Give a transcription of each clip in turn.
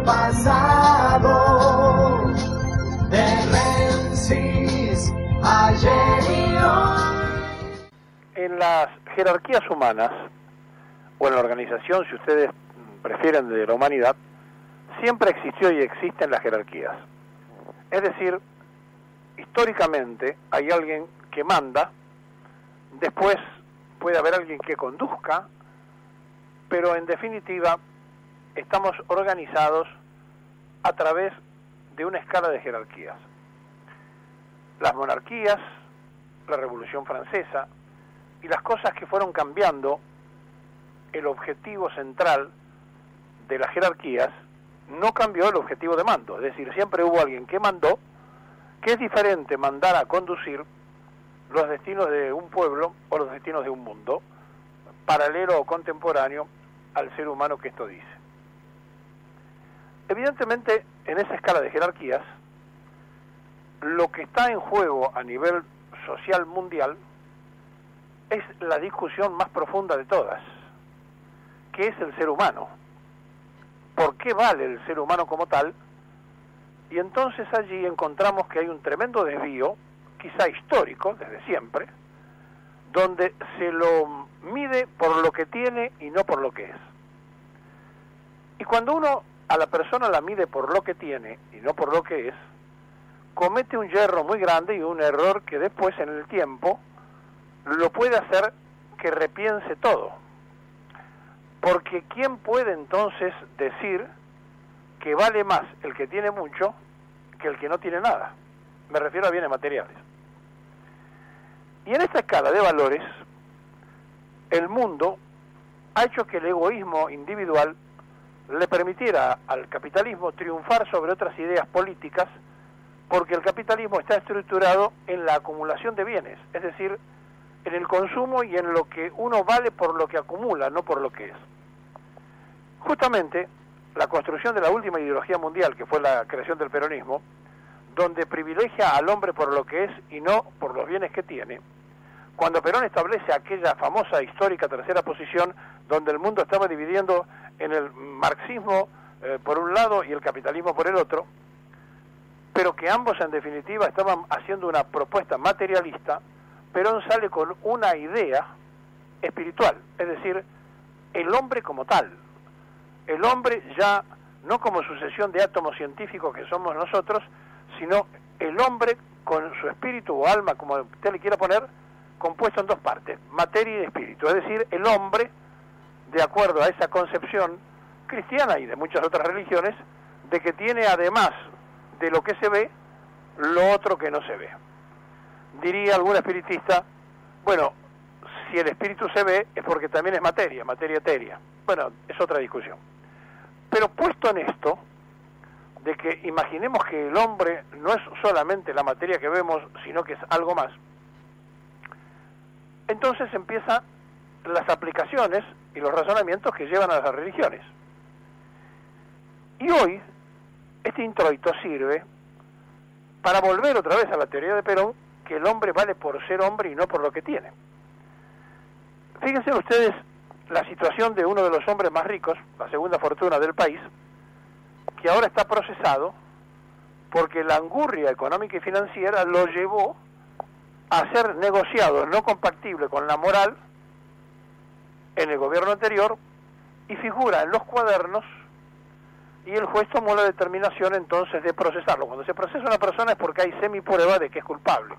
pasado, de Menzies, ayer y hoy. En las jerarquías humanas, o en la organización, si ustedes prefieren, de la humanidad, siempre existió y existen las jerarquías. Es decir, históricamente hay alguien que manda, después puede haber alguien que conduzca, pero en definitiva estamos organizados a través de una escala de jerarquías. Las monarquías, la Revolución Francesa y las cosas que fueron cambiando el objetivo central de las jerarquías, no cambió el objetivo de mando. Es decir, siempre hubo alguien que mandó, que es diferente mandar a conducir los destinos de un pueblo o los destinos de un mundo, paralelo o contemporáneo al ser humano que esto dice. Evidentemente, en esa escala de jerarquías, lo que está en juego a nivel social mundial es la discusión más profunda de todas, que es el ser humano. ¿Por qué vale el ser humano como tal? Y entonces allí encontramos que hay un tremendo desvío, quizá histórico, desde siempre, donde se lo mide por lo que tiene y no por lo que es. Y cuando uno a la persona la mide por lo que tiene y no por lo que es, comete un yerro muy grande y un error que después en el tiempo lo puede hacer que repiense todo. Porque ¿quién puede entonces decir que vale más el que tiene mucho que el que no tiene nada? Me refiero a bienes materiales. Y en esta escala de valores, el mundo ha hecho que el egoísmo individual le permitiera al capitalismo triunfar sobre otras ideas políticas, porque el capitalismo está estructurado en la acumulación de bienes, es decir, en el consumo y en lo que uno vale por lo que acumula, no por lo que es. Justamente, la construcción de la última ideología mundial, que fue la creación del peronismo, donde privilegia al hombre por lo que es y no por los bienes que tiene, cuando Perón establece aquella famosa histórica tercera posición, donde el mundo estaba dividiendo en el marxismo por un lado y el capitalismo por el otro, pero que ambos en definitiva estaban haciendo una propuesta materialista, Perón sale con una idea espiritual, es decir, el hombre como tal, el hombre ya no como sucesión de átomos científicos que somos nosotros, sino el hombre con su espíritu o alma, como usted le quiera poner, compuesto en dos partes, materia y espíritu, es decir, el hombre, de acuerdo a esa concepción cristiana y de muchas otras religiones, de que tiene además de lo que se ve, lo otro que no se ve. Diría algún espiritista, bueno, si el espíritu se ve es porque también es materia, materia etérea. Bueno, es otra discusión. Pero puesto en esto, de que imaginemos que el hombre no es solamente la materia que vemos, sino que es algo más, entonces empiezan las aplicaciones y los razonamientos que llevan a las religiones. Y hoy, este introito sirve para volver otra vez a la teoría de Perón, que el hombre vale por ser hombre y no por lo que tiene. Fíjense ustedes la situación de uno de los hombres más ricos, la segunda fortuna del país, que ahora está procesado porque la angurria económica y financiera lo llevó a ser negociado no compatible con la moral en el gobierno anterior y figura en los cuadernos, y el juez tomó la determinación entonces de procesarlo. Cuando se procesa a una persona es porque hay semiprueba de que es culpable,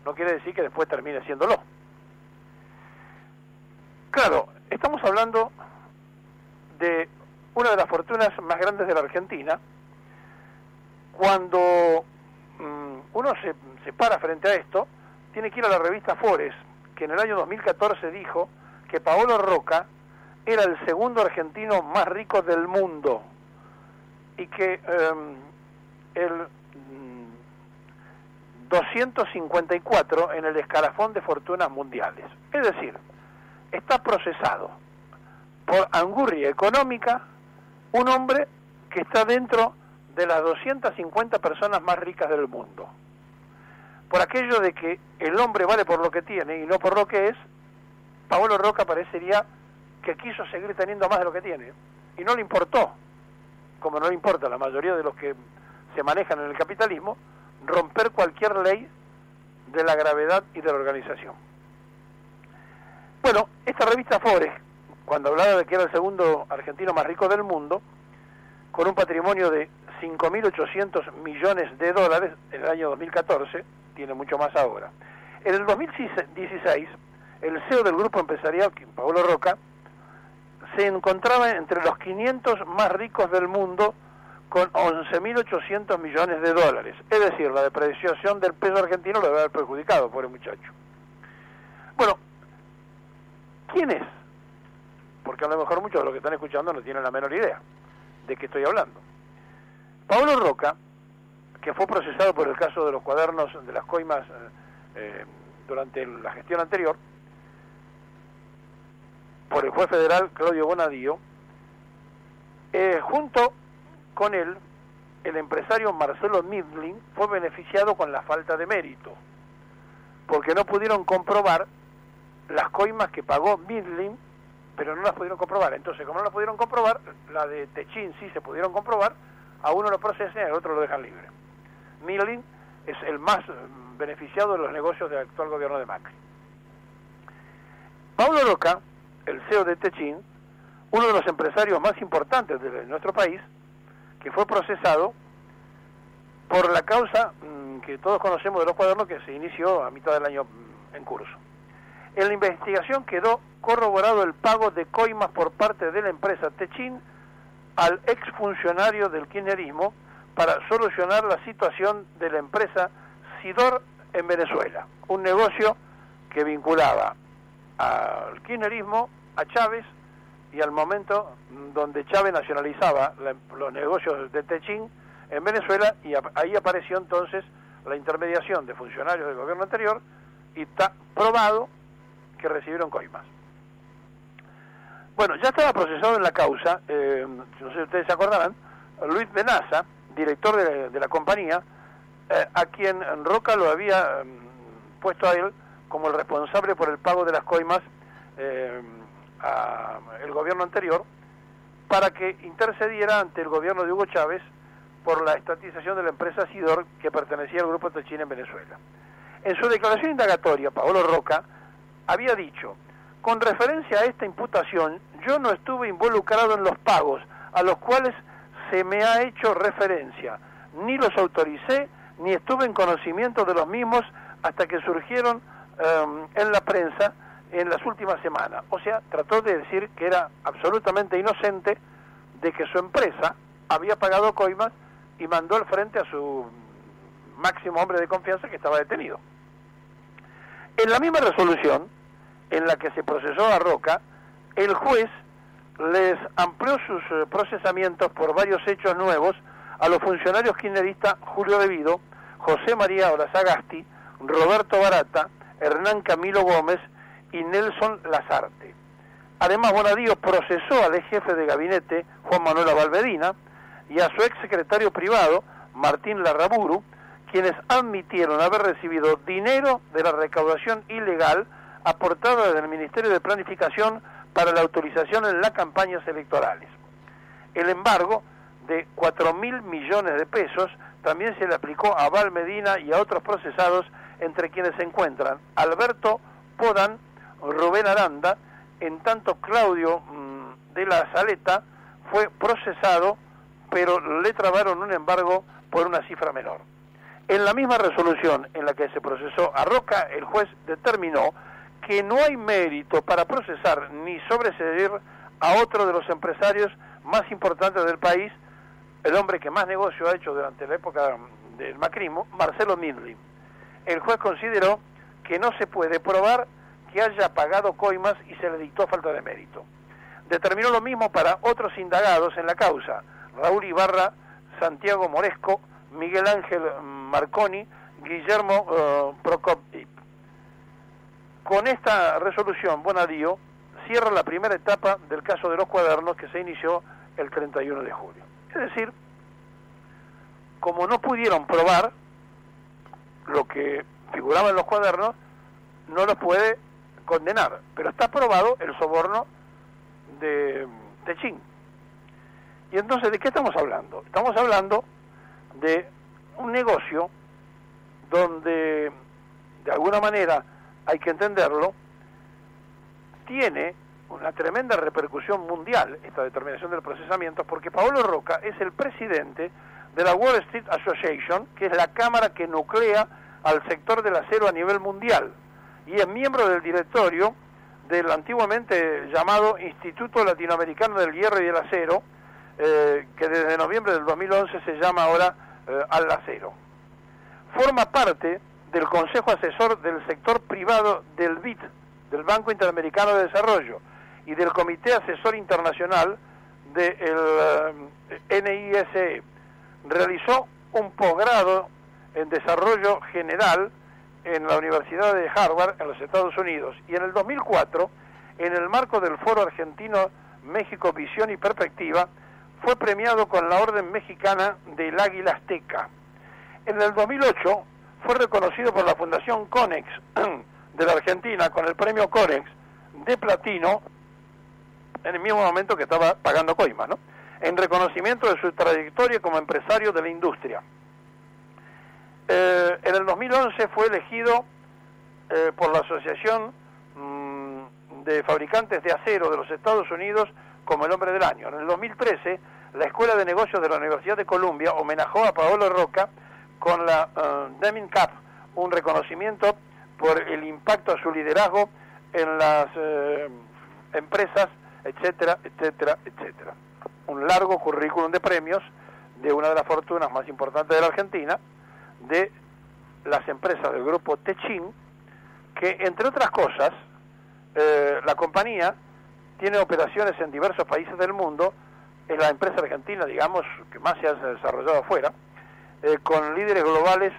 no quiere decir que después termine siéndolo. Claro, estamos hablando de una de las fortunas más grandes de la Argentina. Cuando uno se para frente a esto, tiene que ir a la revista Forbes, que en el año 2014 dijo que Paolo Roca era el segundo argentino más rico del mundo y que el 254 en el escalafón de fortunas mundiales. Es decir, está procesado por angurria económica un hombre que está dentro de las 250 personas más ricas del mundo. Por aquello de que el hombre vale por lo que tiene y no por lo que es, Paolo Roca parecería que quiso seguir teniendo más de lo que tiene y no le importó como no le importa a la mayoría de los que se manejan en el capitalismo, romper cualquier ley de la gravedad y de la organización. Bueno, esta revista Forex, cuando hablaba de que era el segundo argentino más rico del mundo, con un patrimonio de 5.800 millones de dólares en el año 2014, tiene mucho más ahora. En el 2016, el CEO del grupo empresarial, Paolo Rocca, se encontraba entre los 500 más ricos del mundo con 11.800 millones de dólares. Es decir, la depreciación del peso argentino lo debe haber perjudicado, pobre muchacho. Bueno, ¿quién es? Porque a lo mejor muchos de los que están escuchando no tienen la menor idea de qué estoy hablando. Paolo Rocca, que fue procesado por el caso de los cuadernos de las coimas durante la gestión anterior, por el juez federal Claudio Bonadío, junto con él, el empresario Marcelo Midling fue beneficiado con la falta de mérito, porque no pudieron comprobar las coimas que pagó Midling, pero no las pudieron comprobar. Entonces, como no las pudieron comprobar, la de Techin sí se pudieron comprobar, a uno lo procesan y al otro lo dejan libre. Midling es el más beneficiado de los negocios del actual gobierno de Macri. Paolo Rocca, el CEO de Techin, uno de los empresarios más importantes de nuestro país, que fue procesado por la causa que todos conocemos de los cuadernos, que se inició a mitad del año en curso. En la investigación quedó corroborado el pago de coimas por parte de la empresa Techin al exfuncionario del kirchnerismo para solucionar la situación de la empresa Sidor en Venezuela, un negocio que vinculaba al kirchnerismo, a Chávez, y al momento donde Chávez nacionalizaba los negocios de Techin en Venezuela, y ahí apareció entonces la intermediación de funcionarios del gobierno anterior, y está probado que recibieron coimas. Bueno, ya estaba procesado en la causa, no sé si ustedes se acordarán, Luis Benaza, director de la compañía, a quien Rocca lo había puesto a él como el responsable por el pago de las coimas al gobierno anterior, para que intercediera ante el gobierno de Hugo Chávez por la estatización de la empresa Sidor, que pertenecía al grupo Techin en Venezuela. En su declaración indagatoria, Paolo Rocca había dicho: con referencia a esta imputación, yo no estuve involucrado en los pagos a los cuales se me ha hecho referencia, ni los autoricé, ni estuve en conocimiento de los mismos hasta que surgieron en la prensa en las últimas semanas. O sea, trató de decir que era absolutamente inocente de que su empresa había pagado coimas y mandó al frente a su máximo hombre de confianza, que estaba detenido. En la misma resolución en la que se procesó a Rocca, el juez les amplió sus procesamientos por varios hechos nuevos a los funcionarios kirchneristas Julio De Vido, José María Olazagasti, Roberto Barata, Hernán Camilo Gómez y Nelson Lazarte. Además, Bonadío procesó al ex jefe de gabinete, Juan Manuel Abalbedina, y a su ex secretario privado, Martín Larraburu, quienes admitieron haber recibido dinero de la recaudación ilegal aportada del Ministerio de Planificación para la autorización en las campañas electorales. El embargo de 4.000 millones de pesos también se le aplicó a Val Medina y a otros procesados, entre quienes se encuentran Alberto Podán, Rubén Aranda, en tanto Claudio de la Saleta fue procesado, pero le trabaron un embargo por una cifra menor. En la misma resolución en la que se procesó a Rocca, el juez determinó que no hay mérito para procesar ni sobreseer a otro de los empresarios más importantes del país, el hombre que más negocio ha hecho durante la época del macrismo, Marcelo Midling. El juez consideró que no se puede probar que haya pagado coimas y se le dictó falta de mérito. Determinó lo mismo para otros indagados en la causa: Raúl Ibarra, Santiago Moresco, Miguel Ángel Marconi, Guillermo Procopti. Con esta resolución, Bonadío cierra la primera etapa del caso de los cuadernos, que se inició el 31 de julio. Es decir, como no pudieron probar lo que figuraba en los cuadernos, no los puede condenar, pero está probado el soborno de Techin. Y entonces, ¿de qué estamos hablando? Estamos hablando de un negocio donde, de alguna manera, hay que entenderlo, tiene una tremenda repercusión mundial esta determinación del procesamiento, porque Paolo Roca es el presidente de la Wall Street Association, que es la cámara que nuclea al sector del acero a nivel mundial, y es miembro del directorio del antiguamente llamado Instituto Latinoamericano del Hierro y del Acero, que desde noviembre del 2011 se llama ahora Al-Acero. Forma parte del Consejo Asesor del Sector Privado del BID, del Banco Interamericano de Desarrollo, y del Comité Asesor Internacional del NISE. Realizó un posgrado en Desarrollo General en la Universidad de Harvard, en los Estados Unidos, y en el 2004, en el marco del Foro Argentino México Visión y Perspectiva, fue premiado con la Orden Mexicana del Águila Azteca. En el 2008 fue reconocido por la Fundación Conex de la Argentina con el premio Conex de platino, en el mismo momento que estaba pagando coima, ¿no?, en reconocimiento de su trayectoria como empresario de la industria. En el 2011 fue elegido por la Asociación de Fabricantes de Acero de los Estados Unidos como el Hombre del Año. En el 2013, la Escuela de Negocios de la Universidad de Columbia homenajó a Paolo Roca con la Deming Cup, un reconocimiento por el impacto a su liderazgo en las empresas, etcétera, etcétera, etcétera. Un largo currículum de premios de una de las fortunas más importantes de la Argentina, de las empresas del grupo Techin, que entre otras cosas, la compañía tiene operaciones en diversos países del mundo, es la empresa argentina, digamos, que más se ha desarrollado afuera, con líderes globales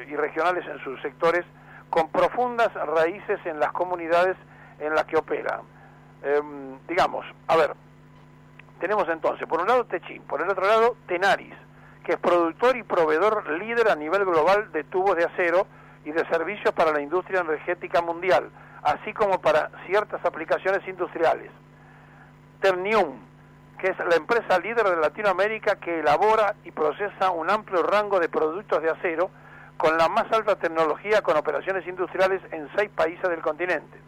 y regionales en sus sectores, con profundas raíces en las comunidades en las que opera. Digamos, a ver, tenemos entonces, por un lado Techin, por el otro lado Tenaris, que es productor y proveedor líder a nivel global de tubos de acero y de servicios para la industria energética mundial, así como para ciertas aplicaciones industriales. Ternium, que es la empresa líder de Latinoamérica que elabora y procesa un amplio rango de productos de acero con la más alta tecnología, con operaciones industriales en 6 países del continente.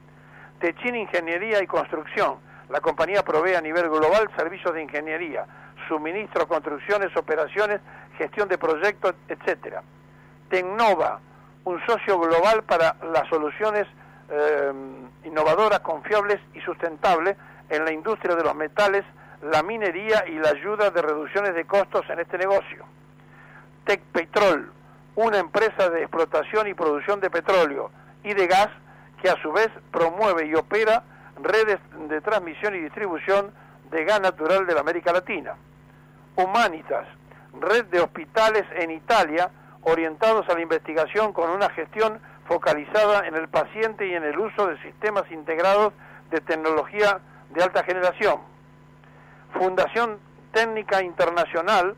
Techin Ingeniería y Construcción, la compañía provee a nivel global servicios de ingeniería, suministro, construcciones, operaciones, gestión de proyectos, etcétera. Tecnova, un socio global para las soluciones innovadoras, confiables y sustentables en la industria de los metales, la minería y la ayuda de reducciones de costos en este negocio. Tecpetrol, una empresa de explotación y producción de petróleo y de gas que a su vez promueve y opera redes de transmisión y distribución de gas natural de la América Latina. Humanitas, red de hospitales en Italia orientados a la investigación con una gestión focalizada en el paciente y en el uso de sistemas integrados de tecnología de alta generación. Fundación Técnica Internacional,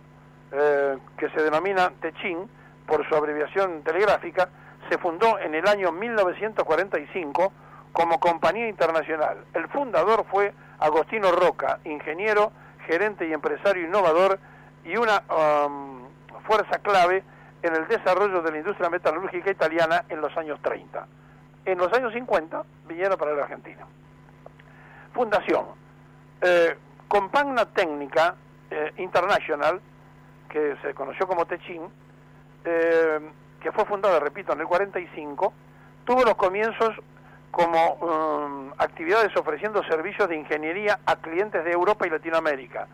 que se denomina Techin por su abreviación telegráfica, se fundó en el año 1945 como compañía internacional. El fundador fue Agostino Roca, ingeniero, gerente y empresario innovador y una fuerza clave en el desarrollo de la industria metalúrgica italiana en los años 30. En los años 50 vinieron para la Argentina. Fundación Compagna Técnica International, que se conoció como Techin, que fue fundada, repito, en el 45, tuvo los comienzos como actividades ofreciendo servicios de ingeniería a clientes de Europa y Latinoamérica.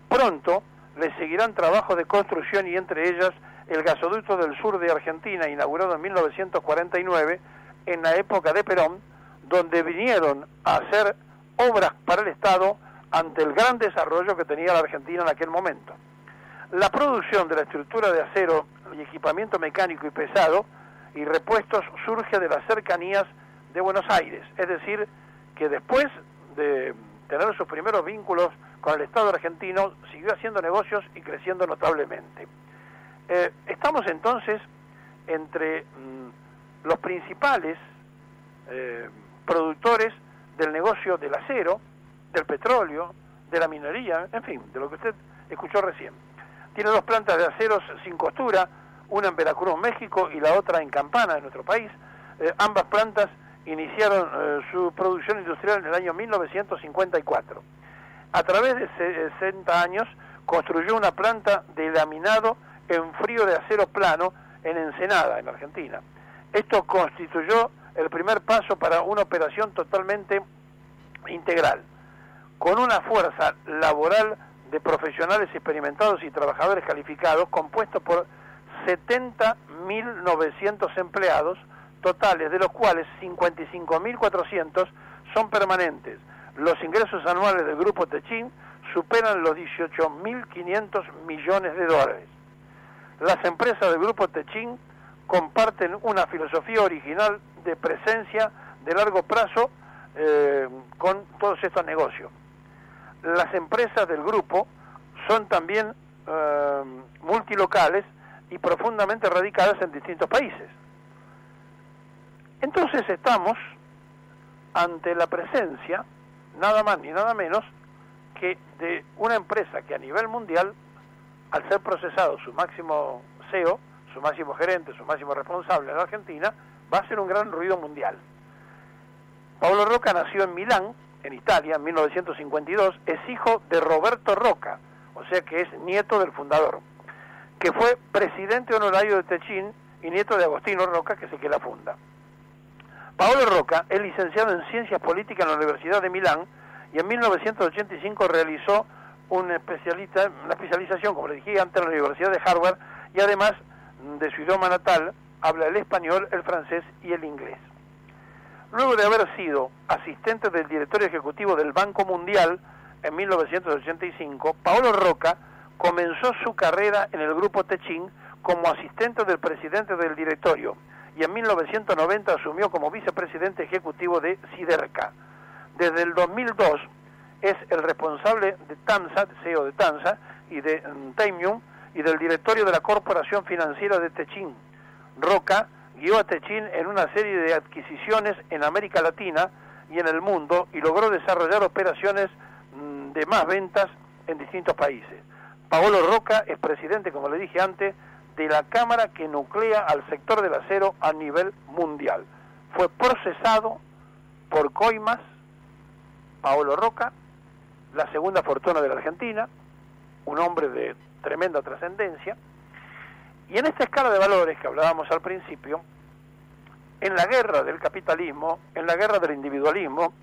Pronto le seguirán trabajos de construcción y entre ellas el gasoducto del sur de Argentina, inaugurado en 1949, en la época de Perón, donde vinieron a hacer obras para el Estado ante el gran desarrollo que tenía la Argentina en aquel momento. La producción de la estructura de acero y equipamiento mecánico y pesado y repuestos surge de las cercanías de Buenos Aires, es decir, que después de tener sus primeros vínculos con el Estado argentino, siguió haciendo negocios y creciendo notablemente. Estamos entonces entre los principales productores del negocio del acero, del petróleo, de la minería, en fin, de lo que usted escuchó recién. Tiene 2 plantas de aceros sin costura, una en Veracruz, México, y la otra en Campana, en nuestro país. Ambas plantas iniciaron su producción industrial en el año 1954. A través de 60 años construyó una planta de laminado en frío de acero plano en Ensenada, en Argentina. Esto constituyó el primer paso para una operación totalmente integral, con una fuerza laboral de profesionales experimentados y trabajadores calificados, compuesto por 70.900 empleados totales, de los cuales 55.400 son permanentes. Los ingresos anuales del Grupo Techint superan los 18.500 millones de dólares. Las empresas del Grupo Techint comparten una filosofía original de presencia de largo plazo con todos estos negocios. Las empresas del grupo son también multilocales y profundamente radicadas en distintos países. Entonces estamos ante la presencia, nada más ni nada menos, que de una empresa que a nivel mundial, al ser procesado su máximo CEO, su máximo gerente, su máximo responsable en la Argentina, va a hacer un gran ruido mundial. Paolo Rocca nació en Milán, en Italia, en 1952, es hijo de Roberto Rocca, o sea que es nieto del fundador, que fue presidente honorario de Techint y nieto de Agostino Rocca, que es el que la funda. Paolo Rocca es licenciado en Ciencias Políticas en la Universidad de Milán y en 1985 realizó una especialización, como le dije antes, en la Universidad de Harvard, y además de su idioma natal, habla el español, el francés y el inglés. Luego de haber sido asistente del directorio ejecutivo del Banco Mundial en 1985, Paolo Rocca comenzó su carrera en el Grupo Techint como asistente del presidente del directorio y en 1990 asumió como vicepresidente ejecutivo de Siderca. Desde el 2002 es el responsable de TAMSA, CEO de TAMSA y de Temium y del directorio de la Corporación Financiera de Techint. Rocca guió a Techint en una serie de adquisiciones en América Latina y en el mundo y logró desarrollar operaciones de más ventas en distintos países. Paolo Rocca es presidente, como le dije antes, de la Cámara que nuclea al sector del acero a nivel mundial. Fue procesado por Coimas, Paolo Rocca, la segunda fortuna de la Argentina, un hombre de tremenda trascendencia, y en esta escala de valores que hablábamos al principio, en la guerra del capitalismo, en la guerra del individualismo,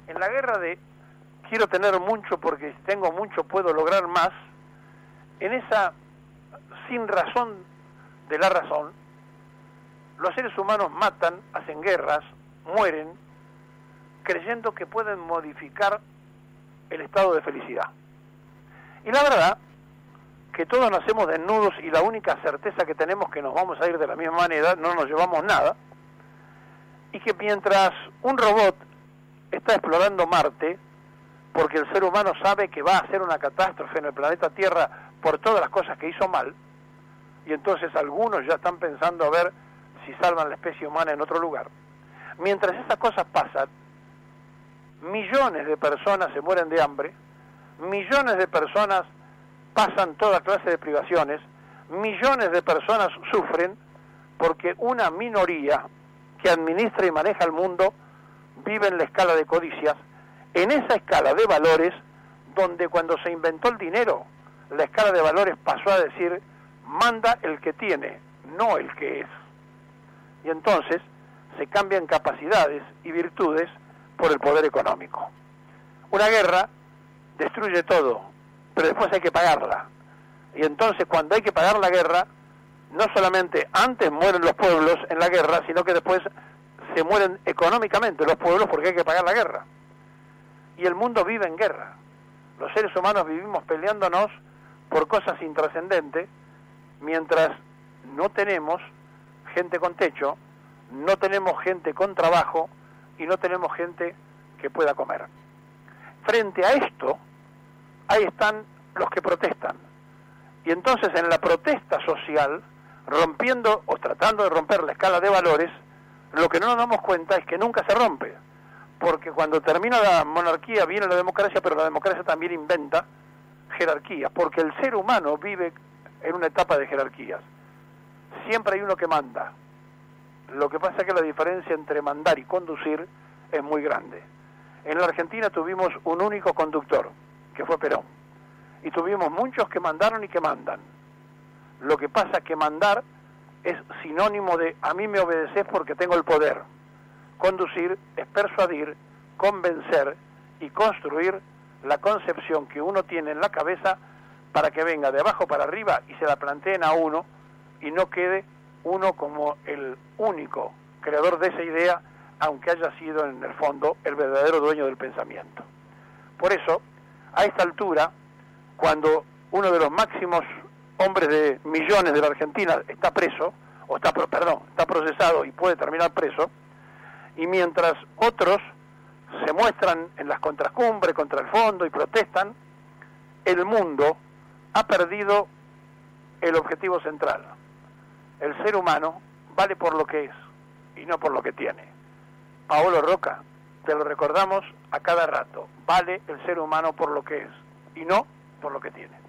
en la guerra de quiero tener mucho porque si tengo mucho puedo lograr más, en esa sin razón de la razón, los seres humanos matan, hacen guerras, mueren, creyendo que pueden modificar el estado de felicidad. Y la verdad que todos nacemos desnudos y la única certeza que tenemos que nos vamos a ir de la misma manera, no nos llevamos nada, y que mientras un robot está explorando Marte, porque el ser humano sabe que va a hacer una catástrofe en el planeta Tierra por todas las cosas que hizo mal, y entonces algunos ya están pensando a ver si salvan la especie humana en otro lugar. Mientras esas cosas pasan, millones de personas se mueren de hambre, millones de personas pasan toda clase de privaciones, millones de personas sufren porque una minoría que administra y maneja el mundo vive en la escala de codicias, en esa escala de valores donde cuando se inventó el dinero, la escala de valores pasó a decir manda el que tiene, no el que es. Y entonces se cambian capacidades y virtudes por el poder económico. Una guerra destruye todo, pero después hay que pagarla. Y entonces cuando hay que pagar la guerra, no solamente antes mueren los pueblos en la guerra, sino que después se mueren económicamente los pueblos porque hay que pagar la guerra. Y el mundo vive en guerra. Los seres humanos vivimos peleándonos por cosas intrascendentes, mientras no tenemos gente con techo, no tenemos gente con trabajo y no tenemos gente que pueda comer. Frente a esto, ahí están los que protestan. Y entonces en la protesta social, rompiendo o tratando de romper la escala de valores, lo que no nos damos cuenta es que nunca se rompe. Porque cuando termina la monarquía viene la democracia, pero la democracia también inventa jerarquías, porque el ser humano vive en una etapa de jerarquías. Siempre hay uno que manda. Lo que pasa es que la diferencia entre mandar y conducir es muy grande. En la Argentina tuvimos un único conductor, que fue Perón, y tuvimos muchos que mandaron y que mandan. Lo que pasa es que mandar es sinónimo de a mí me obedeces porque tengo el poder. Conducir es persuadir, convencer y construir la concepción que uno tiene en la cabeza para que venga de abajo para arriba y se la planteen a uno y no quede uno como el único creador de esa idea, aunque haya sido en el fondo el verdadero dueño del pensamiento. Por eso, a esta altura, cuando uno de los máximos hombres de millones de la Argentina está preso, está procesado y puede terminar preso, y mientras otros se muestran en las contrascumbres contra el fondo y protestan, el mundo ha perdido el objetivo central. El ser humano vale por lo que es y no por lo que tiene. Paolo Roca, te lo recordamos a cada rato, vale el ser humano por lo que es y no por lo que tiene.